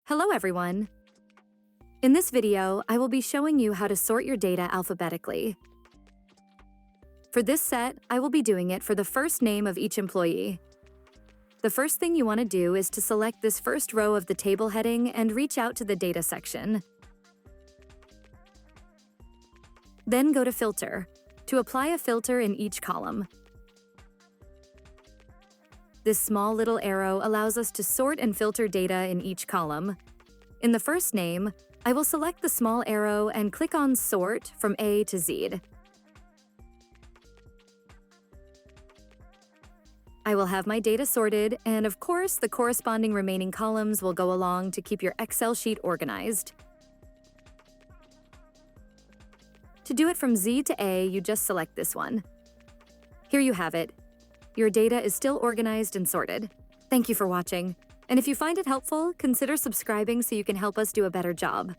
Hello everyone! In this video, I will be showing you how to sort your data alphabetically. For this set, I will be doing it for the first name of each employee. The first thing you want to do is to select this first row of the table heading and reach out to the Data section. Then go to Filter, to apply a filter in each column. This small little arrow allows us to sort and filter data in each column. In the first name, I will select the small arrow and click on Sort from A to Z. I will have my data sorted, and of course, the corresponding remaining columns will go along to keep your Excel sheet organized. To do it from Z to A, you just select this one. Here you have it. Your data is still organized and sorted. Thank you for watching. And if you find it helpful, consider subscribing so you can help us do a better job.